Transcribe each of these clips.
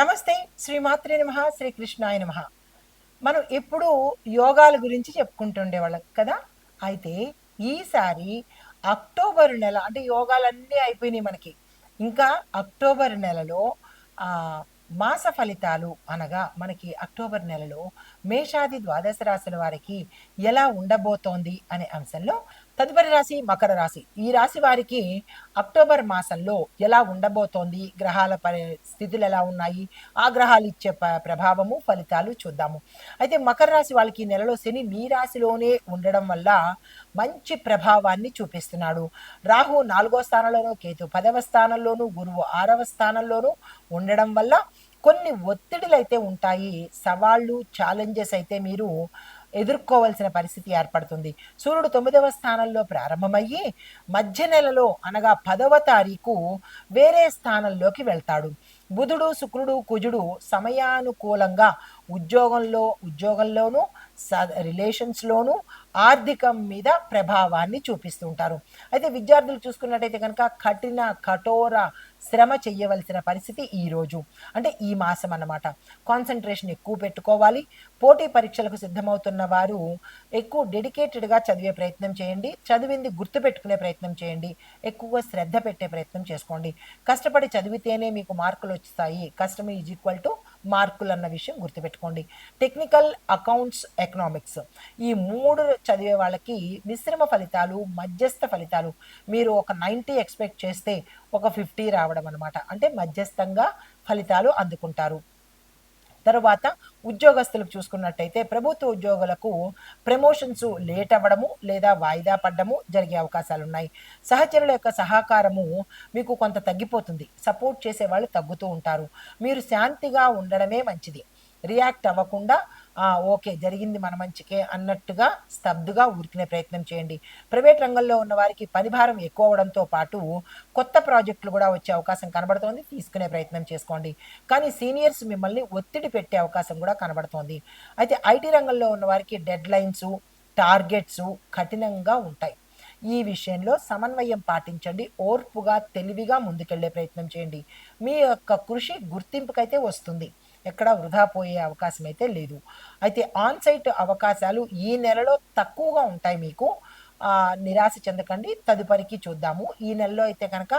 నమస్తే. శ్రీమాత్రే నమః, శ్రీకృష్ణాయ నమః. మనం ఎప్పుడూ యోగాల గురించి చెప్పుకుంటుండేవాళ్ళం కదా! అయితే ఈసారి అక్టోబర్ నెల అంటే యోగాలన్నీ అయిపోయినాయి మనకి. ఇంకా అక్టోబర్ నెలలో ఆహ్, మాస ఫలితాలు అనగా మనకి అక్టోబర్ నెలలో మేషాది ద్వాదశ రాశుల వారికి ఎలా ఉండబోతోంది అనే అంశంలో తదుపరి రాశి మకర రాశి. ఈ రాశి వారికి అక్టోబర్ మాసంలో ఎలా ఉండబోతోంది? గ్రహాల స్థితులు ఎలా ఉన్నాయి? ఆ గ్రహాలు ఇచ్చే ప్రభావము, ఫలితాలు చూద్దాము. అయితే మకర రాశి వాళ్ళకి ఈ నెలలో శని మీ రాశిలోనే ఉండడం వల్ల మంచి ప్రభావాన్ని చూపిస్తున్నాడు. రాహు 4వ స్థానంలోనూ, కేతు 10వ స్థానంలోనూ, గురువు 6వ స్థానంలోనూ ఉండడం వల్ల కొన్ని ఒత్తిడులైతే ఉంటాయి. సవాళ్ళు, ఛాలెంజెస్ అయితే మీరు ఎదుర్కోవాల్సిన పరిస్థితి ఏర్పడుతుంది. సూర్యుడు 9వ స్థానంలో ప్రారంభమయ్యి మధ్య నెలలో అనగా 10వ తారీఖు వేరే స్థానంలోకి వెళ్తాడు. బుధుడు, శుక్రుడు, కుజుడు సమయానుకూలంగా ఉద్యోగంలోనూ రిలేషన్స్లోనూ ఆర్థికం మీద ప్రభావాన్ని చూపిస్తుంటారు. అయితే విద్యార్థులు చూసుకున్నట్టయితే కనుక కఠోర శ్రమ చెయ్యవలసిన పరిస్థితి ఈరోజు అంటే ఈ మాసం అన్నమాట. కాన్సన్ట్రేషన్ ఎక్కువ పెట్టుకోవాలి. పోటీ పరీక్షలకు సిద్ధమవుతున్న వారు ఎక్కువ డెడికేటెడ్గా చదివే ప్రయత్నం చేయండి. చదివింది గుర్తుపెట్టుకునే ప్రయత్నం చేయండి. ఎక్కువగా శ్రద్ధ పెట్టే ప్రయత్నం చేసుకోండి. కష్టపడి చదివితేనే మీకు మార్కులు వస్తాయి. కష్టం ఈజ్ ఈక్వల్ టు మార్కులు అన్న విషయం గుర్తుపెట్టుకోండి. టెక్నికల్, అకౌంట్స్, ఎకనామిక్స్ ఈ 3 చదివే వాళ్ళకి మిశ్రమ ఫలితాలు, మధ్యస్థ ఫలితాలు. మీరు ఒక 90 ఎక్స్పెక్ట్ చేస్తే ఒక 50 రావడం అనమాట. అంటే మధ్యస్థంగా ఫలితాలు అందుకుంటారు. తరువాత ఉద్యోగస్తులకు చూసుకున్నట్టయితే ప్రభుత్వ ఉద్యోగులకు ప్రమోషన్స్ లేట్ అవ్వడము లేదా వాయిదా పడ్డము జరిగే అవకాశాలున్నాయి. సహచరుల యొక్క సహకారము మీకు కొంత తగ్గిపోతుంది. సపోర్ట్ చేసేవాళ్ళు తగ్గుతూ ఉంటారు. మీరు శాంతిగా ఉండడమే మంచిది. రియాక్ట్ అవ్వకుండా ఓకే జరిగింది మన మంచికే అన్నట్టుగా స్తబ్దుగా ఊరుకునే ప్రయత్నం చేయండి. ప్రైవేట్ రంగంలో ఉన్న వారికి పనిభారం ఎక్కువ అవడంతో పాటు కొత్త ప్రాజెక్టులు కూడా వచ్చే అవకాశం కనబడుతోంది. తీసుకునే ప్రయత్నం చేసుకోండి. కానీ సీనియర్స్ మిమ్మల్ని ఒత్తిడి పెట్టే అవకాశం కూడా కనబడుతోంది. అయితే ఐటీ రంగంలో ఉన్న వారికి డెడ్ లైన్స్, టార్గెట్స్ కఠినంగా ఉంటాయి. ఈ విషయంలో సమన్వయం పాటించండి. ఓర్పుగా, తెలివిగా ముందుకెళ్లే ప్రయత్నం చేయండి. మీ యొక్క కృషి గుర్తింపుకైతే వస్తుంది. ఎక్కడా వృధా పోయే అవకాశం అయితే లేదు. అయితే ఆన్ సైట్ అవకాశాలు ఈ నెలలో తక్కువగా ఉంటాయి మీకు. నిరాశ చెందకండి. తదుపరికి చూద్దాము. ఈ నెలలో అయితే కనుక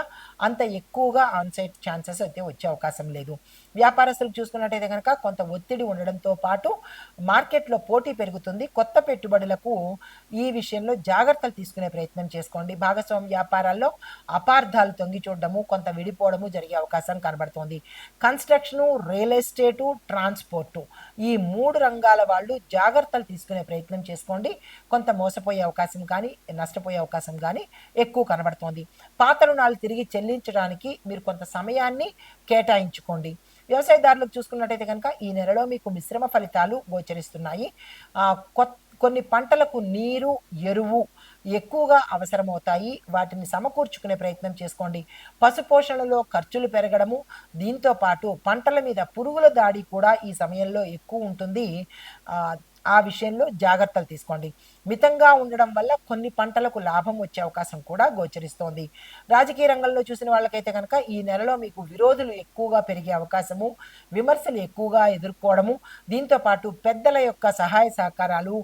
అంత ఎక్కువగా ఆన్ సైట్ ఛాన్సెస్ అయితే వచ్చే అవకాశం లేదు. వ్యాపారస్తులు చూసుకున్నట్టయితే కనుక కొంత ఒత్తిడి ఉండడంతో పాటు మార్కెట్లో పోటీ పెరుగుతుంది. కొత్త పెట్టుబడులకు ఈ విషయంలో జాగ్రత్తలు తీసుకునే ప్రయత్నం చేసుకోండి. భాగస్వామ్య వ్యాపారాల్లో అపార్థాలు తొంగి చూడడము, కొంత విడిపోవడము జరిగే అవకాశం కనబడుతోంది. కన్స్ట్రక్షను, రియల్ ఎస్టేటు, ట్రాన్స్పోర్టు ఈ 3 రంగాల వాళ్ళు జాగ్రత్తలు తీసుకునే ప్రయత్నం చేసుకోండి. కొంత మోసపోయే అవకాశం కానీ, నష్టపోయే అవకాశం కానీ ఎక్కువ కనబడుతోంది. పాత రుణాలు తిరిగి చెల్లించడానికి మీరు కొంత సమయాన్ని కేటాయించుకోండి. వ్యవసాయదారులకు చూసుకున్నట్టయితే కనుక ఈ నెలలో మీకు మిశ్రమ ఫలితాలు గోచరిస్తున్నాయి. కొన్ని పంటలకు నీరు, ఎరువు ఎక్కువగా అవసరమవుతాయి. వాటిని సమకూర్చుకునే ప్రయత్నం చేసుకోండి. పశుపోషణలో ఖర్చులు పెరగడము, దీంతో పాటు పంటల మీద పురుగుల దాడి కూడా ఈ సమయంలో ఎక్కువ ఉంటుంది. ఆ విషయంలో జాగ్రత్తలు తీసుకోండి. మితంగా ఉండడం వల్ల కొన్ని పంటలకు లాభం వచ్చే అవకాశం కూడా గోచరిస్తోంది. రాజకీయ రంగంలో చూసిన వాళ్ళకైతే కనుక ఈ నెలలో మీకు విరోధులు ఎక్కువగా పెరిగే అవకాశము, విమర్శలు ఎక్కువగా ఎదుర్కోవడము, దీంతో పాటు పెద్దల యొక్క సహాయ సహకారాలు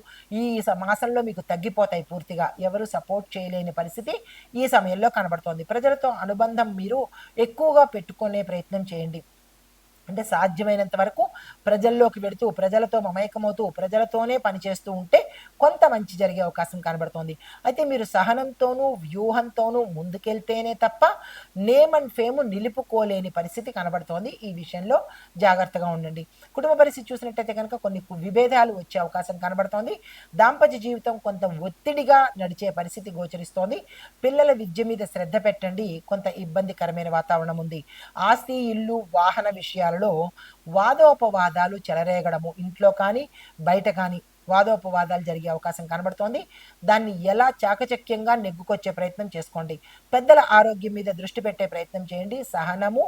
ఈ మాసంలో మీకు తగ్గిపోతాయి పూర్తిగా. ఎవరు సపోర్ట్ చేయలేని పరిస్థితి ఈ సమయంలో కనబడుతోంది. ప్రజలతో అనుబంధం మీరు ఎక్కువగా పెట్టుకునే ప్రయత్నం చేయండి. అంటే సాధ్యమైనంత వరకు ప్రజల్లోకి వెడుతూ, ప్రజలతో మమేకమవుతూ, ప్రజలతోనే పనిచేస్తూ ఉంటే కొంత మంచి జరిగే అవకాశం కనబడుతోంది. అయితే మీరు సహనంతోనూ, వ్యూహంతోనూ ముందుకెళ్తేనే తప్ప నేమ్ అండ్ ఫేమ్ నిలుపుకోలేని పరిస్థితి కనబడుతోంది. ఈ విషయంలో జాగ్రత్తగా ఉండండి. కుటుంబ పరిస్థితి చూసినట్టయితే కనుక కొన్ని విభేదాలు వచ్చే అవకాశం కనబడుతోంది. దాంపత్య జీవితం కొంత ఒత్తిడిగా నడిచే పరిస్థితి గోచరిస్తోంది. పిల్లల విద్య మీద శ్రద్ధ పెట్టండి. కొంత ఇబ్బందికరమైన వాతావరణం ఉంది. ఆస్తి, ఇల్లు, వాహన విషయాలలో వాదోపవాదాలు చెలరేగడము, ఇంట్లో కానీ బయట కానీ వాదోపవాదాలు జరిగే అవకాశం కనబడుతోంది. దాన్ని ఎలా చాకచక్యంగా నెగ్గుకొచ్చే ప్రయత్నం చేసుకోండి. పెద్దల ఆరోగ్యం మీద దృష్టి పెట్టే ప్రయత్నం చేయండి. సహనము,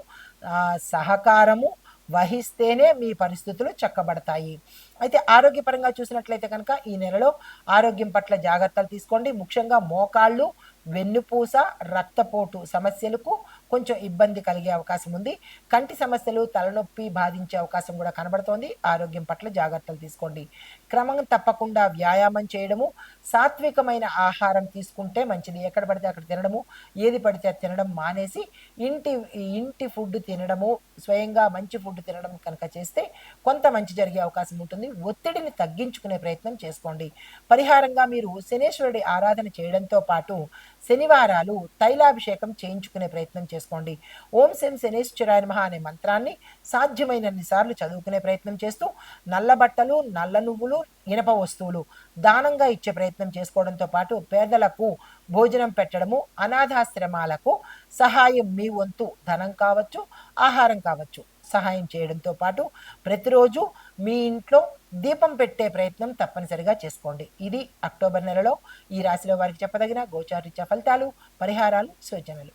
సహకారము వహిస్తేనే మీ పరిస్థితులు చక్కబడతాయి. అయితే ఆరోగ్యపరంగా చూసినట్లయితే కనుక ఈ నెలలో ఆరోగ్యం పట్ల జాగ్రత్తలు తీసుకోండి. ముఖ్యంగా మోకాళ్ళు, వెన్నుపూస, రక్తపోటు సమస్యలకు కొంచెం ఇబ్బంది కలిగే అవకాశం ఉంది. కంటి సమస్యలు, తలనొప్పి బాధించే అవకాశం కూడా కనబడుతోంది. ఆరోగ్యం పట్ల జాగ్రత్తలు తీసుకోండి. క్రమం తప్పకుండా వ్యాయామం చేయడము, సాత్వికమైన ఆహారం తీసుకుంటే మంచిది. ఎక్కడ పడితే అక్కడ తినడము, ఏది పడితే అది తినడం మానేసి ఇంటి ఇంటి ఫుడ్ తినడము, స్వయంగా మంచి ఫుడ్ తినడం కనుక చేస్తే కొంత మంచి జరిగే అవకాశం ఉంటుంది. ఒత్తిడిని తగ్గించుకునే ప్రయత్నం చేసుకోండి. పరిహారంగా మీరు శనీశ్వరుడి ఆరాధన చేయడంతో పాటు శనివారాలు తైలాభిషేకం చేయించుకునే ప్రయత్నం చేసుకోండి. ఓం శం శనేశ్వరాయ నమః అనే మంత్రాన్ని సాధ్యమైనన్ని సార్లు చదువుకునే ప్రయత్నం చేస్తూ నల్ల బట్టలు, నల్ల నువ్వులు, ఇనప వస్తువులు దానంగా ఇచ్చే ప్రయత్నం చేసుకోవడంతో పాటు పేదలకు భోజనం పెట్టడము, అనాథాశ్రమాలకు సహాయం మీ వంతు ధనం కావచ్చు, ఆహారం కావచ్చు సహాయం చేయడంతో పాటు ప్రతిరోజు మీ ఇంట్లో దీపం పెట్టే ప్రయత్నం తప్పనిసరిగా చేసుకోండి. ఇది అక్టోబర్ నెలలో ఈ రాశిలో వారికి చెప్పదగిన గోచారీత్యా ఫలితాలు, పరిహారాలు, సూచనలు.